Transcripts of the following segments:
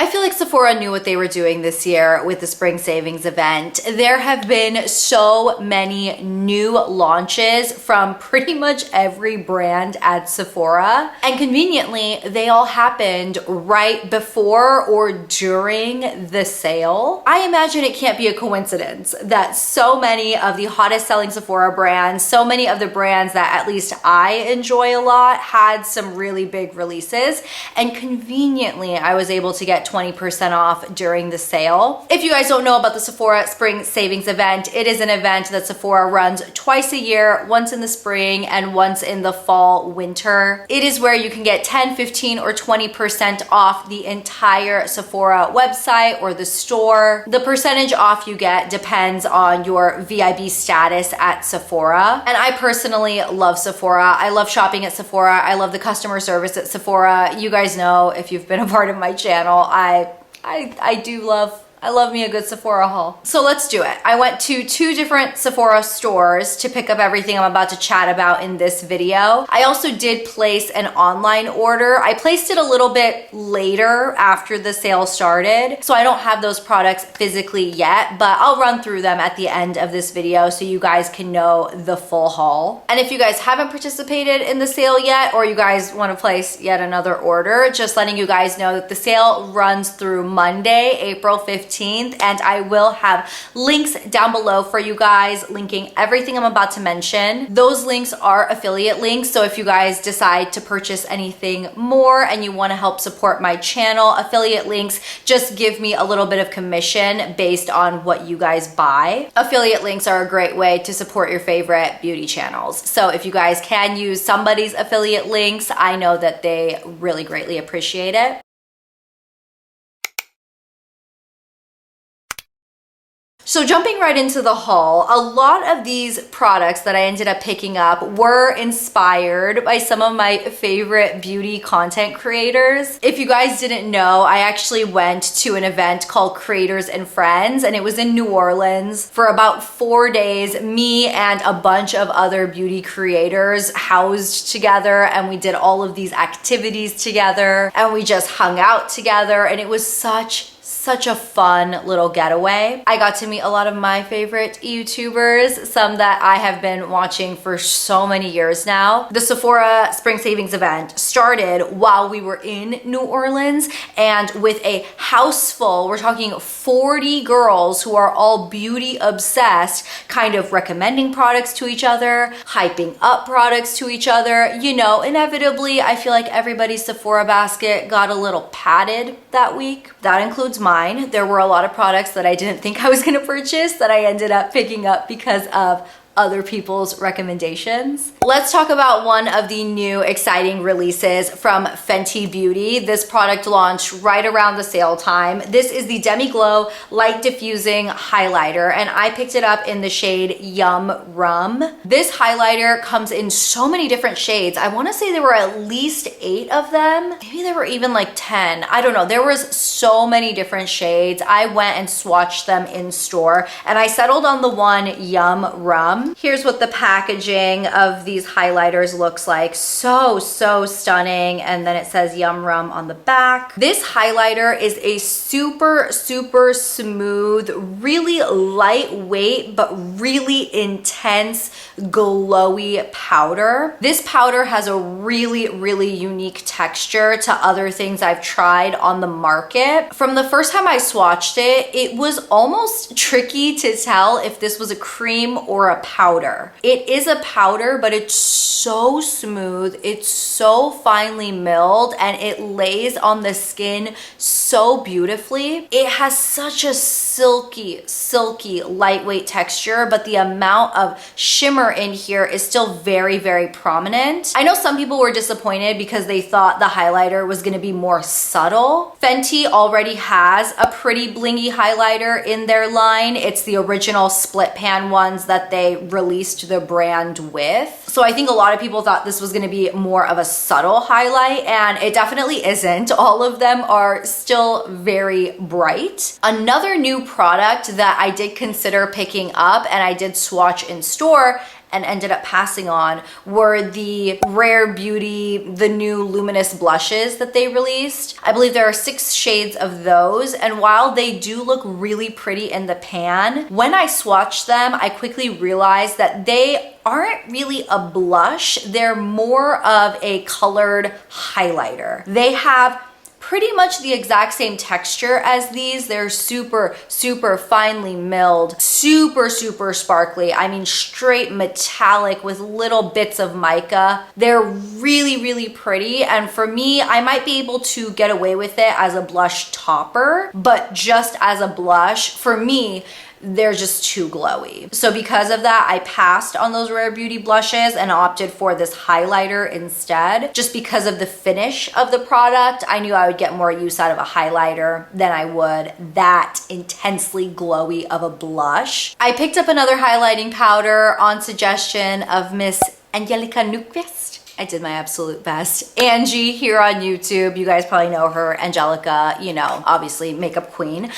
I feel like Sephora knew what they were doing this year with the spring savings event. There have been so many new launches from pretty much every brand at Sephora. And conveniently, they all happened right before or during the sale. I imagine it can't be a coincidence that so many of the hottest selling Sephora brands, so many of the brands that at least I enjoy a lot, had some really big releases. And conveniently, I was able to get 20% off during the sale. If you guys don't know about the Sephora Spring Savings event, it is an event that Sephora runs twice a year, once in the spring and once in the fall, winter. It is where you can get 10, 15, or 20% off the entire Sephora website or the store. The percentage off you get depends on your VIB status at Sephora. And I personally love Sephora. I love shopping at Sephora. I love the customer service at Sephora. You guys know, if you've been a part of my channel, I love me a good Sephora haul. So let's do it. I went to 2 different Sephora stores to pick up everything I'm about to chat about in this video. I also did place an online order. I placed it a little bit later after the sale started, so I don't have those products physically yet, but I'll run through them at the end of this video so you guys can know the full haul. And if you guys haven't participated in the sale yet, or you guys want to place yet another order, just letting you guys know that the sale runs through Monday, April 15th, and I will have links down below for you guys linking everything I'm about to mention. Those links are affiliate links, so if you guys decide to purchase anything more and you want to help support my channel, affiliate links just give me a little bit of commission based on what you guys buy. Affiliate links are a great way to support your favorite beauty channels. So if you guys can use somebody's affiliate links, I know that they really greatly appreciate it. So jumping right into the haul, a lot of these products that I ended up picking up were inspired by some of my favorite beauty content creators. If you guys didn't know, I actually went to an event called Creators and Friends, and it was in New Orleans for about 4 days. Me and a bunch of other beauty creators housed together, and we did all of these activities together, and we just hung out together, and it was such a fun little getaway. I got to meet a lot of my favorite YouTubers, some that I have been watching for so many years now. The Sephora Spring Savings event started while we were in New Orleans, and with a house full, we're talking 40 girls who are all beauty obsessed, kind of recommending products to each other, hyping up products to each other. You know, inevitably, I feel like everybody's Sephora basket got a little padded that week. That includes mine. There were a lot of products that I didn't think I was going to purchase that I ended up picking up because of other people's recommendations. Let's talk about one of the new exciting releases from Fenty Beauty. This product launched right around the sale time. This is the Demi Glow Light Diffusing Highlighter, and I picked it up in the shade Yum Rum. This highlighter comes in so many different shades. I want to say there were at least 8 of them. Maybe there were even like 10. I don't know. There was so many different shades. I went and swatched them in store, and I settled on the one Yum Rum. Here's what the packaging of these highlighters looks like. So stunning. And then it says Yum Rum on the back. This highlighter is a super smooth, really lightweight, but really intense, glowy powder. This powder has a really unique texture to other things I've tried on the market. From the first time I swatched it, it was almost tricky to tell if this was a cream or a powder. It is a powder, but it's so smooth, it's so finely milled, and it lays on the skin so beautifully. It has such a silky lightweight texture, but the amount of shimmer in here is still very prominent. I know some people were disappointed because they thought the highlighter was going to be more subtle. Fenty already has a pretty blingy highlighter in their line. It's the original split pan ones that they released the brand with. So I think a lot of people thought this was going to be more of a subtle highlight, and it definitely isn't. All of them are still very bright. Another new product that I did consider picking up and I did swatch in store and ended up passing on were the Rare Beauty, the new luminous blushes that they released. I believe there are 6 shades of those, and while they do look really pretty in the pan, when I swatched them, I quickly realized that they aren't really a blush. They're more of a colored highlighter. They have pretty much the exact same texture as these. They're super, super finely milled, super, super sparkly. I mean, straight metallic with little bits of mica. They're really, really pretty. And for me, I might be able to get away with it as a blush topper, but just as a blush, for me, they're just too glowy. So because of that, I passed on those Rare Beauty blushes and opted for this highlighter instead. Just because of the finish of the product, I knew I would get more use out of a highlighter than I would that intensely glowy of a blush. I picked up another highlighting powder on suggestion of Miss Angelica Nyqvist. I did my absolute best. Angie here on YouTube, you guys probably know her. Angelica, you know, obviously makeup queen.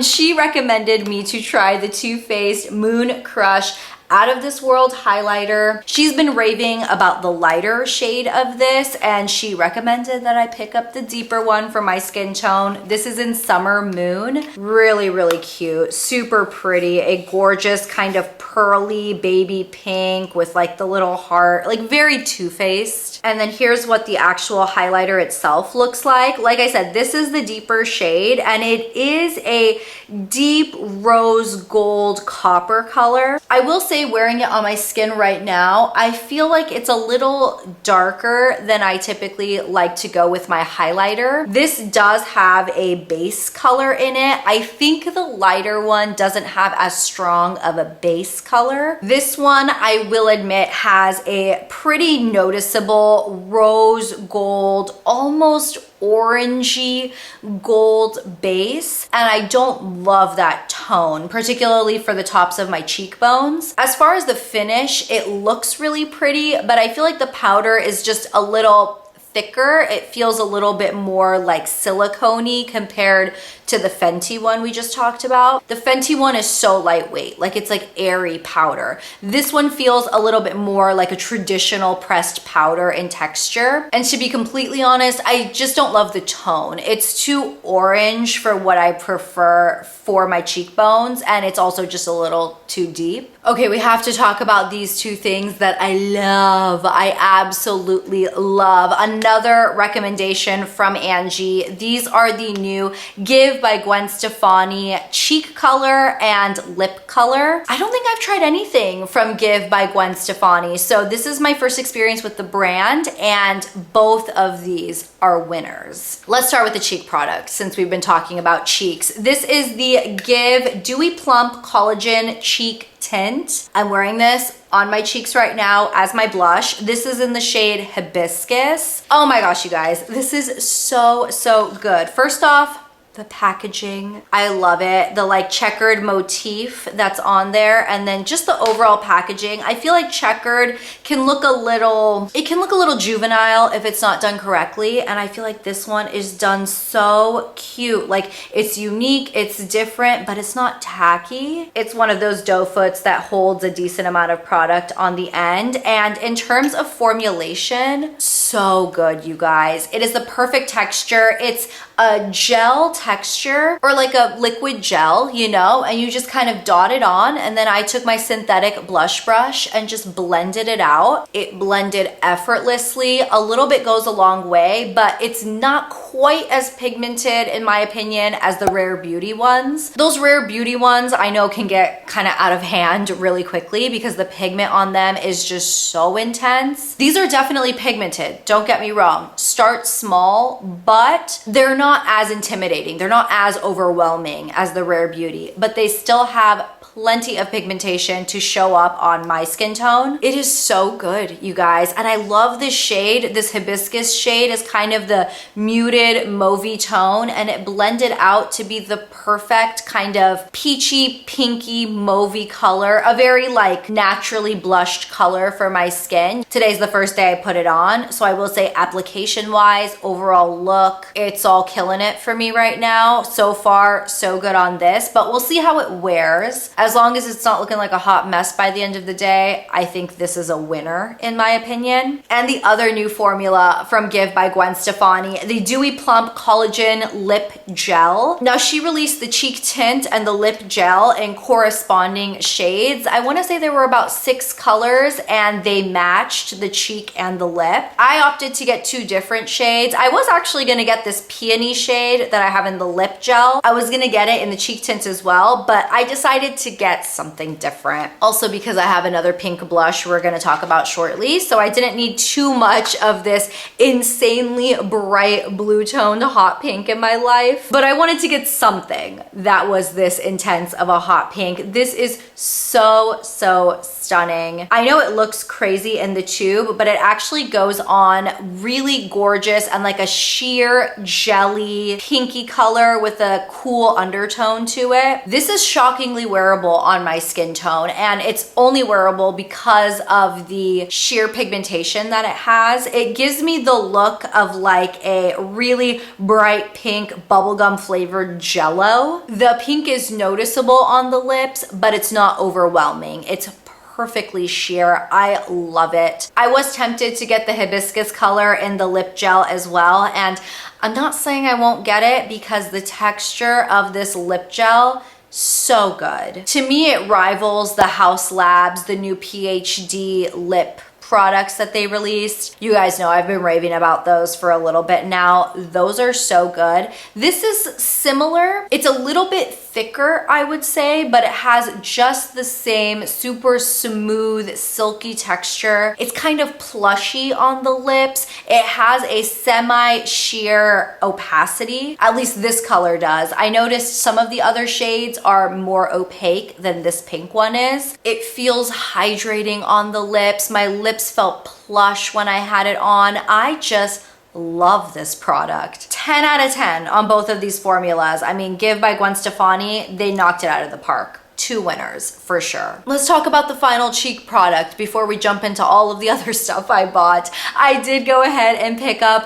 She recommended me to try the Too Faced Moon Crush Out of This World highlighter. She's been raving about the lighter shade of this, and she recommended that I pick up the deeper one for my skin tone. This is in Summer Moon. Really, really cute, super pretty, a gorgeous kind of pearly baby pink with like the little heart, like very Too Faced. And then here's what the actual highlighter itself looks like. Like I said, this is the deeper shade, and it is a deep rose gold copper color. I will say, wearing it on my skin right now, I feel like it's a little darker than I typically like to go with my highlighter. This does have a base color in it. I think the lighter one doesn't have as strong of a base color. This one, I will admit, has a pretty noticeable rose gold, almost orangey gold base, and I don't love that tone, particularly for the tops of my cheekbones. As far as the finish, it looks really pretty, but I feel like the powder is just a little thicker. It feels a little bit more like silicone-y compared to the Fenty one we just talked about. The Fenty one is so lightweight, like it's like airy powder. This one feels a little bit more like a traditional pressed powder in texture. And to be completely honest, I just don't love the tone. It's too orange for what I prefer for my cheekbones, and it's also just a little too deep. Okay, we have to talk about these two things that I love. I absolutely love. Another recommendation from Angie. These are the new Give by Gwen Stefani cheek color and lip color. I don't think I've tried anything from Give by Gwen Stefani, so this is my first experience with the brand, and both of these are winners. Let's start with the cheek product since we've been talking about cheeks. This is the Give Dewy Plump Collagen Cheek Tint. I'm wearing this on my cheeks right now as my blush. This is in the shade Hibiscus. Oh my gosh, you guys, this is so, so good. First off, the packaging, I love it. The like checkered motif that's on there, and then just the overall packaging. I feel like checkered can look a little, it can look a little juvenile if it's not done correctly, and I feel like this one is done so cute. Like, it's unique, it's different, but it's not tacky. It's one of those doe foots that holds a decent amount of product on the end, and in terms of formulation, so good, you guys. It is the perfect texture. It's a gel texture, or like a liquid gel, you know, and you just kind of dot it on, and then I took my synthetic blush brush and just blended it out. It blended effortlessly. A little bit goes a long way, but it's not quite as pigmented, in my opinion, as the Rare Beauty ones. Those Rare Beauty ones I know can get kind of out of hand really quickly because the pigment on them is just so intense. These are definitely pigmented, don't get me wrong. Start small, but they're not as intimidating. They're not as overwhelming as the Rare Beauty, but they still have plenty of pigmentation to show up on my skin tone. It is so good, you guys. And I love this shade. This Hibiscus shade is kind of the muted mauvey tone, and it blended out to be the perfect kind of peachy, pinky, mauvey color, a very like naturally blushed color for my skin. Today's the first day I put it on, so I will say application wise, overall look, it's all killing it for me right now. So far, so good on this, but we'll see how it wears. As long as it's not looking like a hot mess by the end of the day, I think this is a winner in my opinion. And the other new formula from Give by Gwen Stefani, the Dewy Plump Collagen Lip Gel. Now she released the cheek tint and the lip gel in corresponding shades. I want to say there were about 6 colors and they matched the cheek and the lip. I opted to get 2 different shades. I was actually going to get this peony shade that I have in the lip gel. I was going to get it in the cheek tint as well, but I decided to get something different. Also because I have another pink blush we're going to talk about shortly, so I didn't need too much of this insanely bright blue toned hot pink in my life, but I wanted to get something that was this intense of a hot pink. This is so stunning. I know it looks crazy in the tube, but it actually goes on really gorgeous and like a sheer jelly pinky color with a cool undertone to it. This is shockingly wearable on my skin tone, and it's only wearable because of the sheer pigmentation that it has. It gives me the look of like a really bright pink bubblegum flavored jello. The pink is noticeable on the lips, but it's not overwhelming. It's perfectly sheer. I love it. I was tempted to get the hibiscus color in the lip gel as well, and I'm not saying I won't get it because the texture of this lip gel, so good. To me, it rivals the House Labs, the new PhD lip products that they released. You guys know I've been raving about those for a little bit now. Those are so good. This is similar. It's a little bit thicker, I would say, but it has just the same super smooth, silky texture. It's kind of plushy on the lips. It has a semi-sheer opacity. At least this color does. I noticed some of the other shades are more opaque than this pink one is. It feels hydrating on the lips. My lips felt plush when I had it on. I just love this product. 10 out of 10 on both of these formulas. I mean, Give by Gwen Stefani, they knocked it out of the park. 2 winners for sure. Let's talk about the final cheek product before we jump into all of the other stuff I bought. I did go ahead and pick up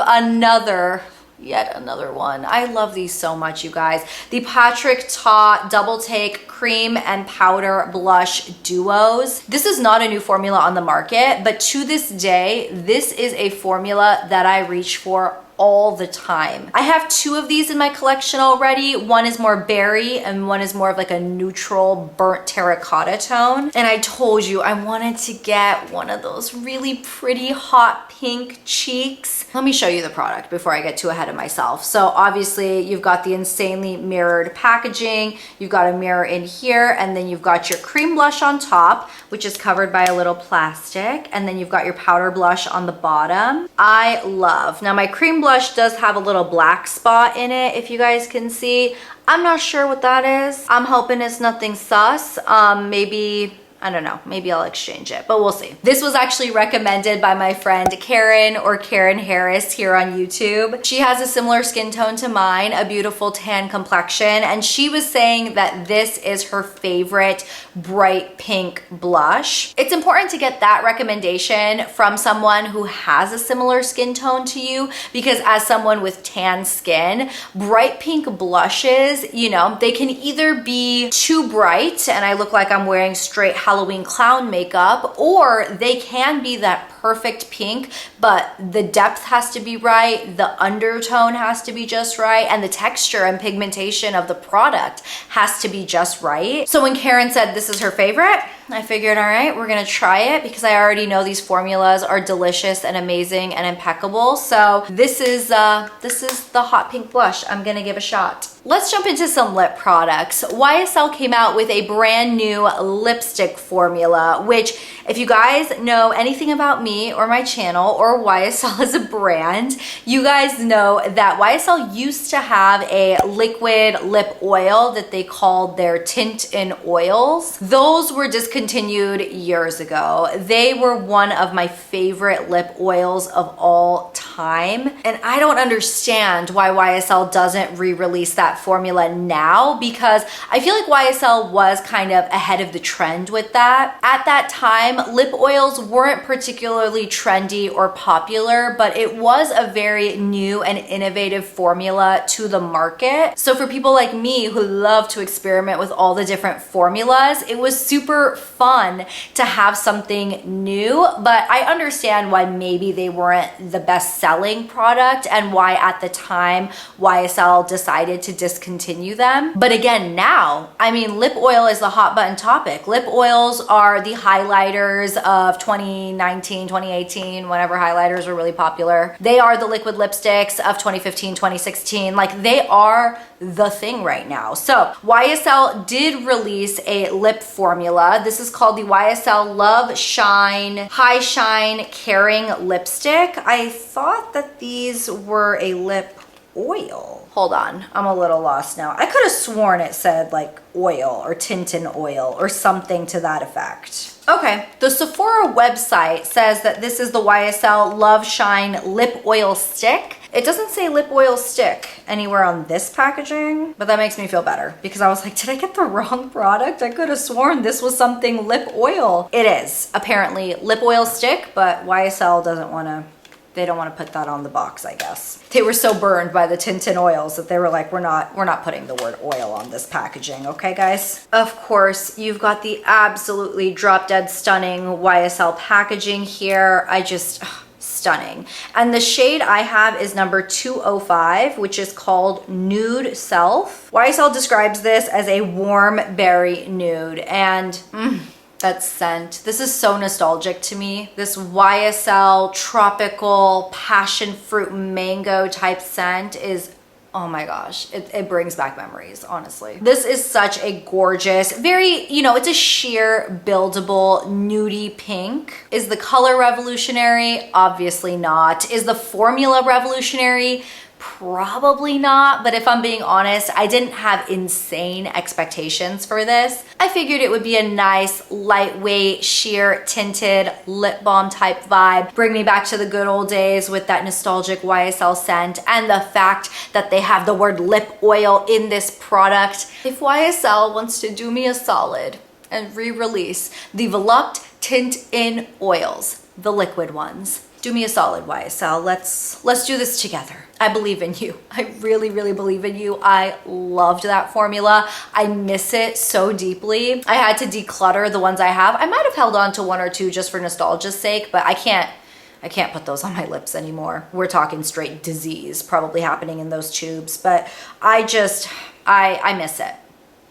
yet another one. I love these so much, you guys. The Patrick Ta Double Take Cream and Powder Blush Duos. This is not a new formula on the market, but to this day, this is a formula that I reach for all the time. I have 2 of these in my collection already. One is more berry and one is more of like a neutral burnt terracotta tone. And I told you I wanted to get one of those really pretty hot pink cheeks. Let me show you the product before I get too ahead of myself. So obviously you've got the insanely mirrored packaging. You've got a mirror in here, and then you've got your cream blush on top, which is covered by a little plastic. And then you've got your powder blush on the bottom. I love. Now my cream blush does have a little black spot in it, if you guys can see. I'm not sure what that is. I'm hoping it's nothing sus. Maybe, I don't know, maybe I'll exchange it, but we'll see. This was actually recommended by my friend Karen, or Karen Harris here on YouTube. She has a similar skin tone to mine, a beautiful tan complexion, and she was saying that this is her favorite bright pink blush. It's important to get that recommendation from someone who has a similar skin tone to you, because as someone with tan skin, bright pink blushes, you know, they can either be too bright and I look like I'm wearing straight Halloween clown makeup, or they can be that perfect pink, but the depth has to be right, the undertone has to be just right, and the texture and pigmentation of the product has to be just right. So when Karen said this is her favorite, I figured, all right, we're gonna try it, because I already know these formulas are delicious and amazing and impeccable. So this is the hot pink blush I'm gonna give a shot. Let's jump into some lip products. YSL came out with a brand new lipstick formula, which if you guys know anything about me or my channel or YSL as a brand, you guys know that YSL used to have a liquid lip oil that they called their tint in oils. Those were discontinued years ago. They were one of my favorite lip oils of all time. time. And I don't understand why YSL doesn't re-release that formula now, because I feel like YSL was kind of ahead of the trend with that. At that time, lip oils weren't particularly trendy or popular, but it was a very new and innovative formula to the market. So for people like me who love to experiment with all the different formulas, it was super fun to have something new. But I understand why maybe they weren't the best selling product and why at the time YSL decided to discontinue them. But again, now, I mean, lip oil is the hot button topic. Lip oils are the highlighters of 2019, 2018, whenever highlighters were really popular. They are the liquid lipsticks of 2015, 2016. Like, they are the thing right now. So YSL did release a lip formula. This is called the YSL Love Shine High Shine Caring Lipstick. I thought that these were a lip oil. Hold on, I'm a little lost now. I could have sworn it said like oil or tintin oil or something to that effect. Okay, the Sephora website says that this is the YSL Love Shine Lip Oil Stick. It doesn't say lip oil stick anywhere on this packaging, but that makes me feel better because I was like, did I get the wrong product? I could have sworn this was something lip oil. It is apparently lip oil stick, but YSL doesn't want to, they don't want to put that on the box, I guess. They were so burned by the tintin oils that they were like, we're not putting the word oil on this packaging, okay guys? Of course, you've got the absolutely drop dead stunning YSL packaging here. Stunning. And the shade I have is number 205, which is called Nude Self. YSL describes this as a warm berry nude, and that scent. This is so nostalgic to me. This YSL tropical passion fruit mango type scent is, oh my gosh, it brings back memories, honestly. This is such a gorgeous, very, you know, it's a sheer buildable nudie pink. Is the color revolutionary? Obviously not. Is the formula revolutionary? Probably not, but if I'm being honest, I didn't have insane expectations for this. I figured it would be a nice, lightweight, sheer, tinted lip balm type vibe. Bring me back to the good old days with that nostalgic YSL scent and the fact that they have the word lip oil in this product. If YSL wants to do me a solid and re-release the Volupte Tint In Oils, the liquid ones, do me a solid, YSL. Let's do this together. I believe in you. I really, really believe in you. I loved that formula. I miss it so deeply. I had to declutter the ones I have. I might have held on to one or two just for nostalgia's sake, but I can't put those on my lips anymore. We're talking straight disease probably happening in those tubes, but I miss it.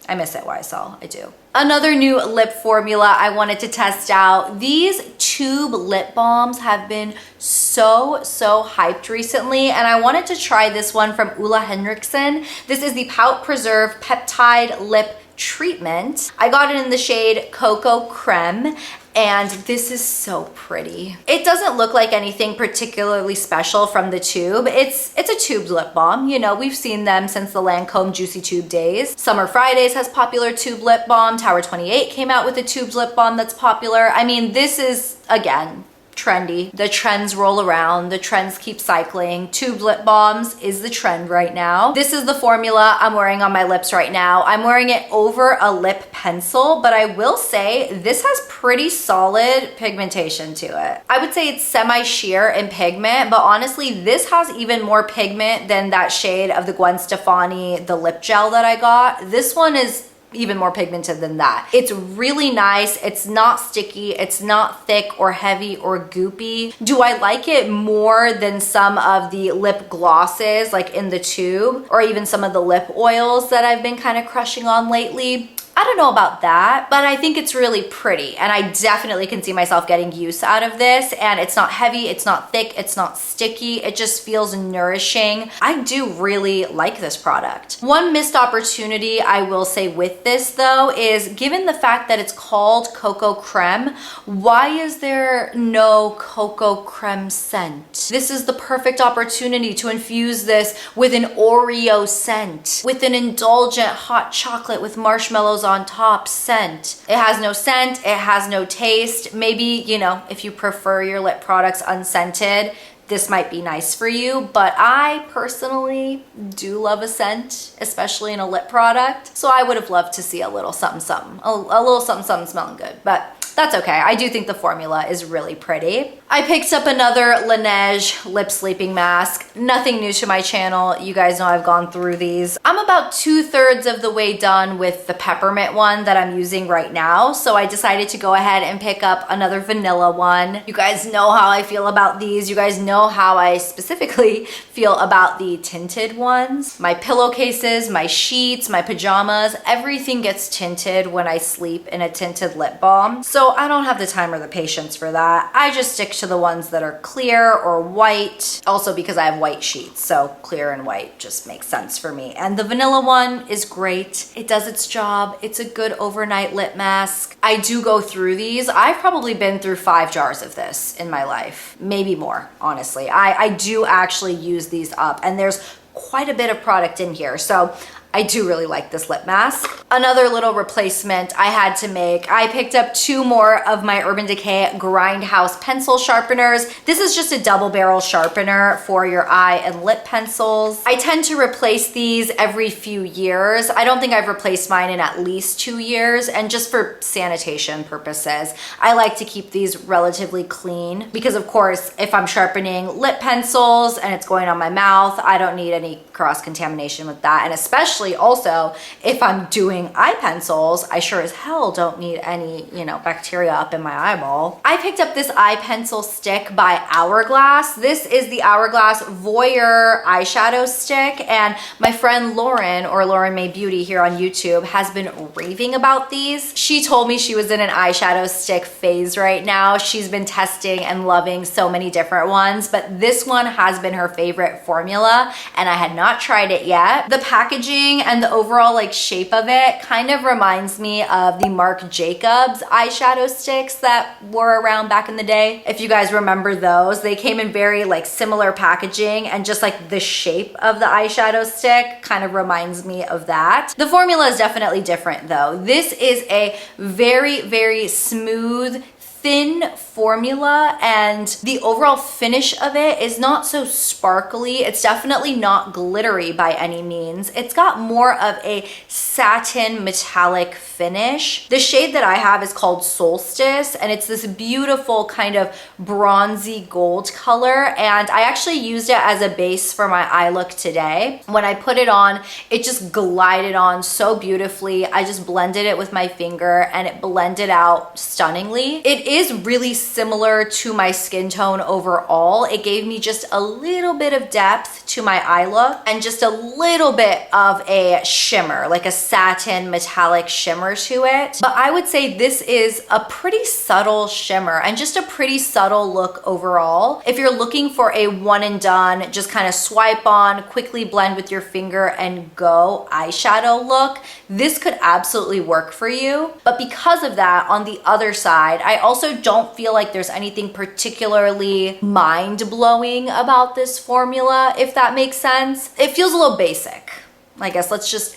I miss it, YSL, I do. Another new lip formula I wanted to test out. These tube lip balms have been so hyped recently, and I wanted to try this one from OLEHENRIKSEN. This is the Pout Preserve Peptide Lip Treatment. I got it in the shade Cocoa Creme, and this is so pretty. It doesn't look like anything particularly special from the tube. It's a tubed lip balm. You know, we've seen them since the Lancome Juicy Tube days. Summer Fridays has popular tube lip balm. Tower 28 came out with a tubed lip balm that's popular. I mean, this is, again, trendy. The trends roll around, the trends keep cycling. Tube lip balms is the trend right now. This is the formula I'm wearing on my lips right now. I'm wearing it over a lip pencil, but I will say this has pretty solid pigmentation to it. I would say it's semi-sheer in pigment, but honestly, this has even more pigment than that shade of the Gwen Stefani, the lip gel that I got. This one is even more pigmented than that. It's really nice. It's not sticky. It's not thick or heavy or goopy. Do I like it more than some of the lip glosses like in the tube, or even some of the lip oils that I've been kind of crushing on lately? I don't know about that, but I think it's really pretty, and I definitely can see myself getting use out of this. And it's not heavy, it's not thick, it's not sticky. It just feels nourishing. I do really like this product. One missed opportunity I will say with this though is, given the fact that it's called Cocoa Creme, why is there no cocoa creme scent? This is the perfect opportunity to infuse this with an Oreo scent, with an indulgent hot chocolate with marshmallows on top scent. It has no scent, it has no taste. Maybe, you know, if you prefer your lip products unscented, this might be nice for you, but I personally do love a scent, especially in a lip product. So I would have loved to see a little something, something, a little something, something smelling good, but that's okay. I do think the formula is really pretty. I picked up another Laneige lip sleeping mask. Nothing new to my channel. You guys know I've gone through these. I'm about 2/3 of the way done with the peppermint one that I'm using right now. So I decided to go ahead and pick up another vanilla one. You guys know how I feel about these. You guys know how I specifically feel about the tinted ones. My pillowcases, my sheets, my pajamas, everything gets tinted when I sleep in a tinted lip balm. So I don't have the time or the patience for that. I just stick to the ones that are clear or white. Also because I have white sheets, so clear and white just makes sense for me. And the vanilla one is great. It does its job. It's a good overnight lip mask. I do go through these. I've probably been through 5 jars of this in my life, maybe more, honestly. I do actually use these up, and there's quite a bit of product in here. So I do really like this lip mask. Another little replacement I had to make. I picked up 2 more of my Urban Decay Grindhouse pencil sharpeners. This is just a double barrel sharpener for your eye and lip pencils. I tend to replace these every few years. I don't think I've replaced mine in at least 2 years, and just for sanitation purposes, I like to keep these relatively clean because of course, if I'm sharpening lip pencils and it's going on my mouth, I don't need any cross-contamination with that. And especially also if I'm doing eye pencils, I sure as hell don't need any, you know, bacteria up in my eyeball. I picked up this eye pencil stick by Hourglass. This is the Hourglass Voyeur eyeshadow stick, and my friend Lauren, or Lauren May Beauty here on YouTube, has been raving about these. She told me she was in an eyeshadow stick phase right now. She's been testing and loving so many different ones, but this one has been her favorite formula, and I had not tried it yet. The packaging and the overall like shape of it kind of reminds me of the Marc Jacobs eyeshadow sticks that were around back in the day. If you guys remember those, they came in very like similar packaging, and just like the shape of the eyeshadow stick kind of reminds me of that. The formula is definitely different though. This is a very, very smooth, thin formula, and the overall finish of it is not so sparkly. It's definitely not glittery by any means. It's got more of a satin metallic finish. The shade that I have is called Solstice, and it's this beautiful kind of bronzy gold color, and I actually used it as a base for my eye look today. When I put it on, it just glided on so beautifully. I just blended it with my finger and it blended out stunningly. It is really similar to my skin tone overall. It gave me just a little bit of depth to my eye look and just a little bit of a shimmer, like a satin metallic shimmer to it. But I would say this is a pretty subtle shimmer and just a pretty subtle look overall. If you're looking for a one and done, just kind of swipe on, quickly blend with your finger and go eyeshadow look, this could absolutely work for you. But because of that, on the other side, I also don't feel like there's anything particularly mind-blowing about this formula, if that makes sense. It feels a little basic. I guess let's just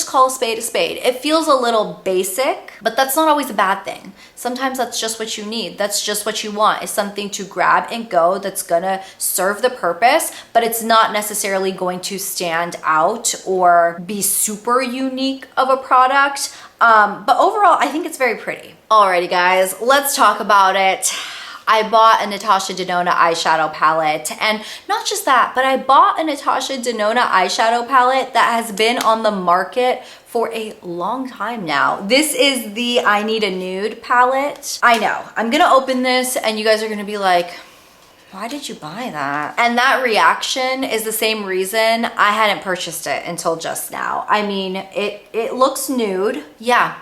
call a spade a spade. It feels a little basic, but that's not always a bad thing. Sometimes that's just what you need. That's just what you want, is something to grab and go that's gonna serve the purpose, but it's not necessarily going to stand out or be super unique of a product. But overall, I think it's very pretty. Alrighty guys, let's talk about it. I bought a Natasha Denona eyeshadow palette, and not just that, but I bought a Natasha Denona eyeshadow palette that has been on the market for a long time now. This is the I Need a Nude palette. I know, I'm gonna open this and you guys are gonna be like, why did you buy that? And that reaction is the same reason I hadn't purchased it until just now. I mean, it looks nude. Yeah,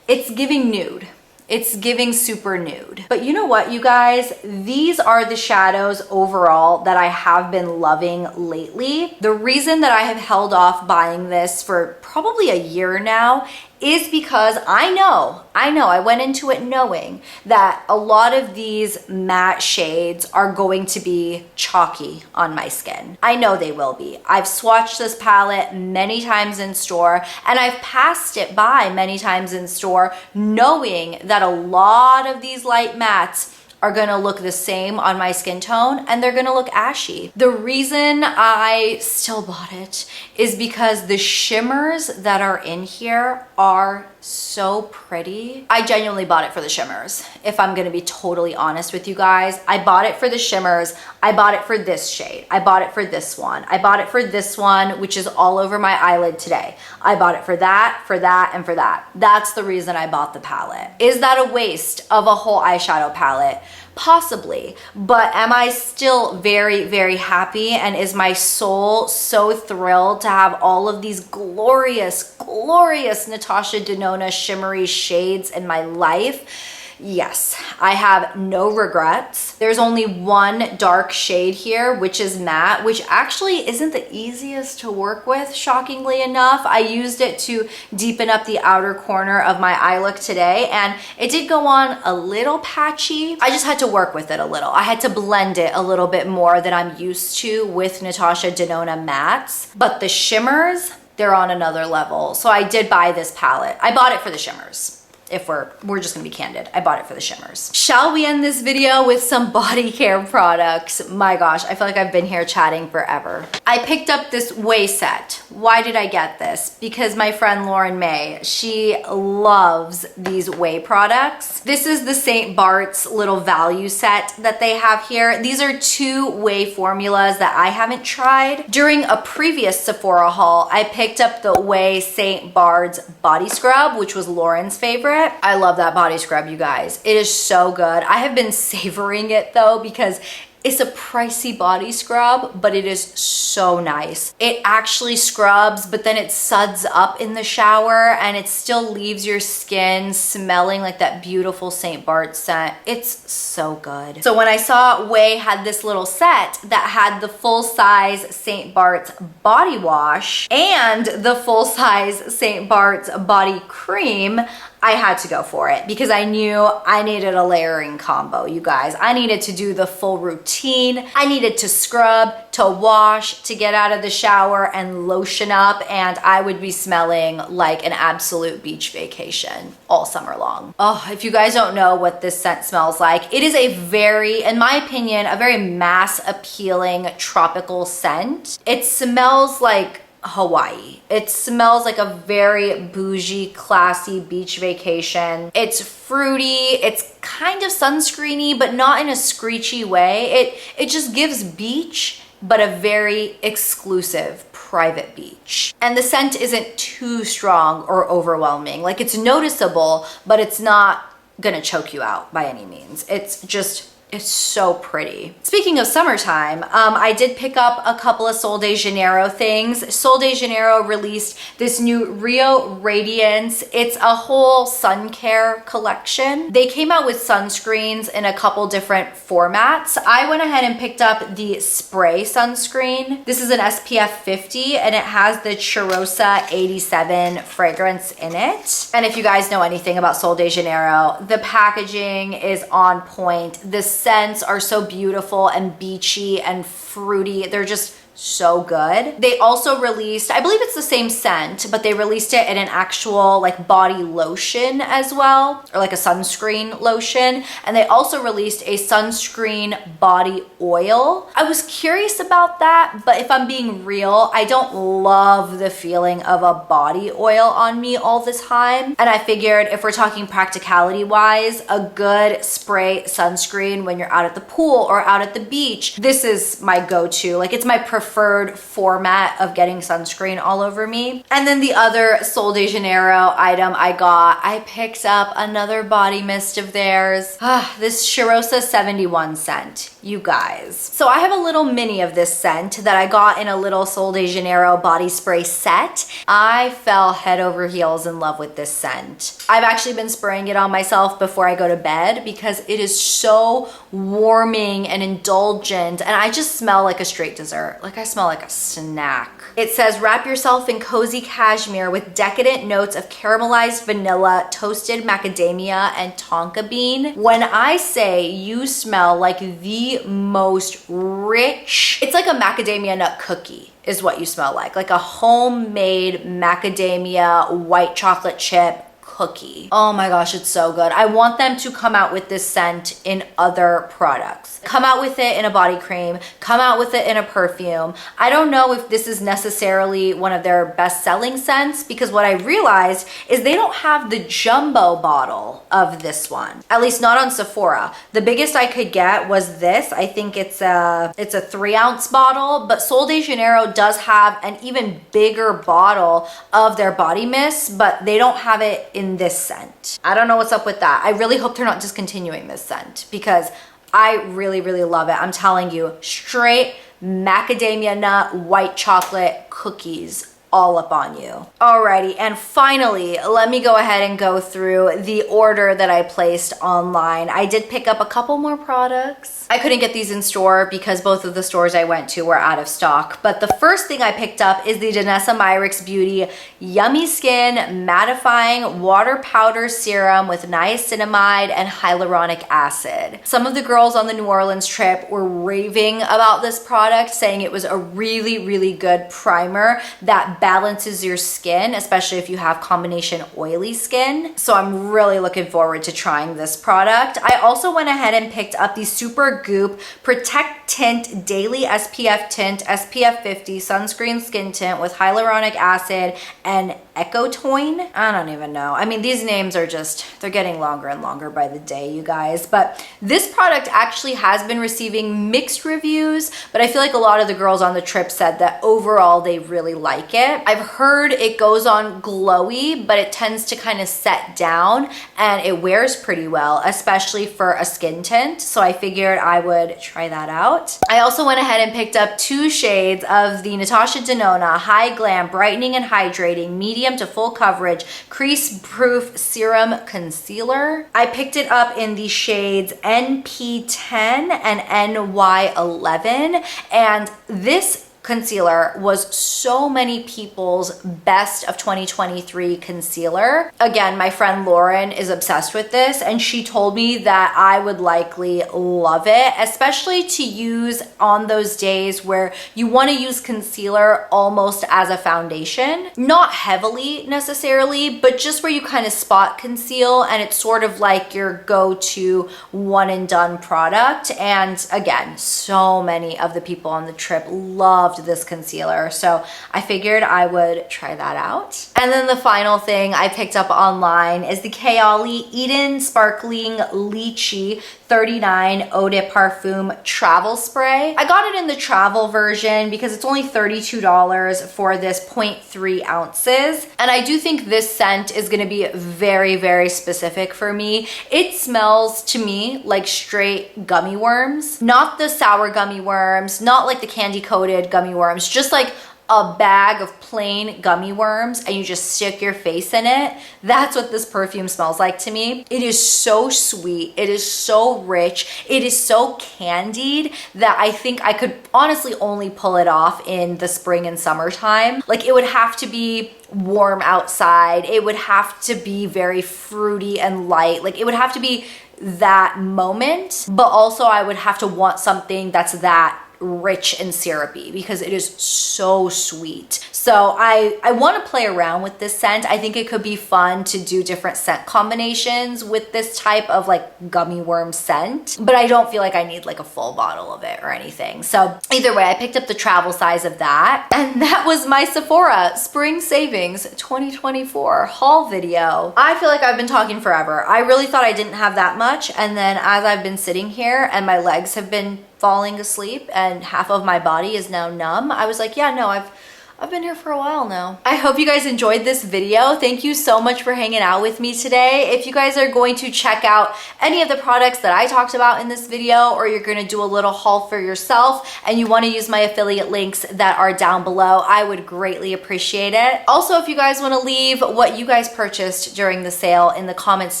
it's giving nude. It's giving super nude. But you know what, you guys? These are the shadows overall that I have been loving lately. The reason that I have held off buying this for probably a year now is because I know, I went into it knowing that a lot of these matte shades are going to be chalky on my skin. I know they will be. I've swatched this palette many times in store, and I've passed it by many times in store knowing that a lot of these light mattes are gonna look the same on my skin tone and they're gonna look ashy. The reason I still bought it is because the shimmers that are in here are so pretty. I genuinely bought it for the shimmers. If I'm gonna be totally honest with you guys, I bought it for the shimmers. I bought it for this shade. I bought it for this one. I bought it for this one, which is all over my eyelid today. I bought it for that, and for that. That's the reason I bought the palette. Is that a waste of a whole eyeshadow palette? Possibly, but am I still very, very happy, and is my soul so thrilled to have all of these glorious, glorious Natasha Denona shimmery shades in my life? Yes, I have no regrets. There's only one dark shade here, which is matte, which actually isn't the easiest to work with, shockingly enough. I used it to deepen up the outer corner of my eye look today, and it did go on a little patchy. I just had to work with it a little. I had to blend it a little bit more than I'm used to with Natasha Denona mattes, but the shimmers, they're on another level. So I did buy this palette. I bought it for the shimmers. If we're just gonna be candid, I bought it for the shimmers. Shall we end this video with some body care products? My gosh, I feel like I've been here chatting forever. I picked up this OUAI set. Why did I get this? Because my friend Lauren May, she loves these OUAI products. This is the St. Bart's little value set that they have here. These are 2 OUAI formulas that I haven't tried. During a previous Sephora haul, I picked up the OUAI St. Bart's body scrub, which was Lauren's favorite. I love that body scrub, you guys. It is so good. I have been savoring it though because it's a pricey body scrub, but it is so nice. It actually scrubs, but then it suds up in the shower and it still leaves your skin smelling like that beautiful St. Bart's scent. It's so good. So when I saw OUAI had this little set that had the full-size St. Bart's body wash and the full-size St. Bart's body cream, I had to go for it because I knew I needed a layering combo, you guys. I needed to do the full routine. I needed to scrub, to wash, to get out of the shower and lotion up, and I would be smelling like an absolute beach vacation all summer long. Oh, if you guys don't know what this scent smells like, it is a very, in my opinion, a very mass appealing tropical scent. It smells like Hawaii. It smells like a very bougie, classy beach vacation. It's fruity, it's kind of sunscreeny, but not in a screechy way. It just gives beach, but a very exclusive, private beach. And the scent isn't too strong or overwhelming. Like, it's noticeable, but it's not gonna choke you out by any means. It's so pretty. Speaking of summertime, I did pick up a couple of Sol de Janeiro things. Sol de Janeiro released this new Rio Radiance. It's a whole sun care collection. They came out with sunscreens in a couple different formats. I went ahead and picked up the spray sunscreen. This is an SPF 50 and it has the Cheirosa 87 fragrance in it. And if you guys know anything about Sol de Janeiro, the packaging is on point. The scents are so beautiful and beachy and fruity. They're just so good. They also released, I believe it's the same scent, but they released it in an actual like body lotion as well, or like a sunscreen lotion. And they also released a sunscreen body oil. I was curious about that, but if I'm being real, I don't love the feeling of a body oil on me all the time. And I figured if we're talking practicality wise, a good spray sunscreen when you're out at the pool or out at the beach, this is my go-to. Like, it's my preferred format of getting sunscreen all over me. And then the other Sol de Janeiro item I picked up another body mist of theirs. This Cheirosa 71 scent, you guys. So I have a little mini of this scent that I got in a little Sol de Janeiro body spray set. I fell head over heels in love with this scent. I've actually been spraying it on myself before I go to bed because it is so warming and indulgent, and I just smell like a straight dessert. Like, I smell like a snack. It says, wrap yourself in cozy cashmere with decadent notes of caramelized vanilla, toasted macadamia, and tonka bean. When I say you smell like the most rich, it's like a macadamia nut cookie is what you smell like a homemade macadamia white chocolate chip cookie. Oh my gosh, it's so good. I want them to come out with this scent in other products. Come out with it in a body cream, come out with it in a perfume. I don't know if this is necessarily one of their best-selling scents, because what I realized is they don't have the jumbo bottle of this one, at least not on Sephora. The biggest I could get was this. I think it's a 3-ounce bottle, but Sol de Janeiro does have an even bigger bottle of their body mist, but they don't have it in this scent. I don't know what's up with that. I really hope they're not discontinuing this scent, because I really, really love it. I'm telling you, straight macadamia nut, white chocolate cookies all up on you. Alrighty, and finally, let me go ahead and go through the order that I placed online. I did pick up a couple more products. I couldn't get these in store because both of the stores I went to were out of stock. But the first thing I picked up is the Danessa Myricks Beauty Yummy Skin Mattifying Water Powder Serum with niacinamide and hyaluronic acid. Some of the girls on the New Orleans trip were raving about this product, saying it was a really, really good primer that balances your skin, especially if you have combination oily skin. So I'm really looking forward to trying this product. I also went ahead and picked up the Supergoop Protect Tint Daily SPF Tint SPF 50 Sunscreen Skin Tint with hyaluronic acid and Ecotoin. I don't even know. I mean, these names are just, they're getting longer and longer by the day, you guys. But this product actually has been receiving mixed reviews, but I feel like a lot of the girls on the trip said that overall they really like it. I've heard it goes on glowy, but it tends to kind of set down and it wears pretty well, especially for a skin tint. So I figured I would try that out. I also went ahead and picked up 2 shades of the Natasha Denona High Glam Brightening and Hydrating Medium to Full Coverage Crease Proof Serum Concealer. I picked it up in the shades NP10 and NY11, and this concealer was so many people's best of 2023 concealer. Again, my friend Lauren is obsessed with this, and she told me that I would likely love it, especially to use on those days where you want to use concealer almost as a foundation. Not heavily necessarily, but just where you kind of spot conceal and it's sort of like your go-to one and done product. And again, so many of the people on the trip loved this concealer, so I figured I would try that out. And then the final thing I picked up online is the KAYALI Eden Sparkling Lychee 39 Eau de Parfum Travel Spray. I got it in the travel version because it's only $32 for this 0.3 ounces. And I do think this scent is gonna be very, very specific for me. It smells to me like straight gummy worms, not the sour gummy worms, not like the candy coated gummy worms, just like a bag of plain gummy worms and you just stick your face in it. That's what this perfume smells like to me. It is so sweet. It is so rich. It is so candied that I think I could honestly only pull it off in the spring and summertime. Like, it would have to be warm outside. It would have to be very fruity and light. Like, it would have to be that moment, but also I would have to want something that's that rich and syrupy because it is so sweet. So I want to play around with this scent. I think it could be fun to do different scent combinations with this type of like gummy worm scent, but I don't feel like I need like a full bottle of it or anything. So either way, I picked up the travel size of that, and that was my Sephora Spring Savings 2024 haul video. I feel like I've been talking forever. I really thought I didn't have that much, and then as I've been sitting here and my legs have been falling asleep and half of my body is now numb, I was like, yeah, no, I've been here for a while now. I hope you guys enjoyed this video. Thank you so much for hanging out with me today. If you guys are going to check out any of the products that I talked about in this video, or you're gonna do a little haul for yourself and you wanna use my affiliate links that are down below, I would greatly appreciate it. Also, if you guys wanna leave what you guys purchased during the sale in the comments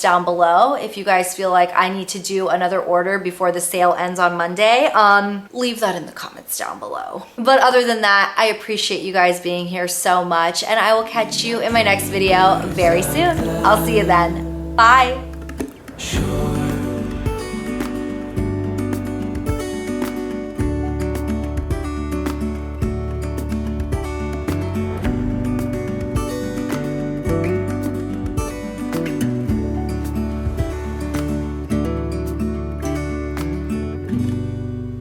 down below, if you guys feel like I need to do another order before the sale ends on Monday, leave that in the comments down below. But other than that, I appreciate you guys being here so much, and I will catch you in my next video very soon. I'll see you then. Bye.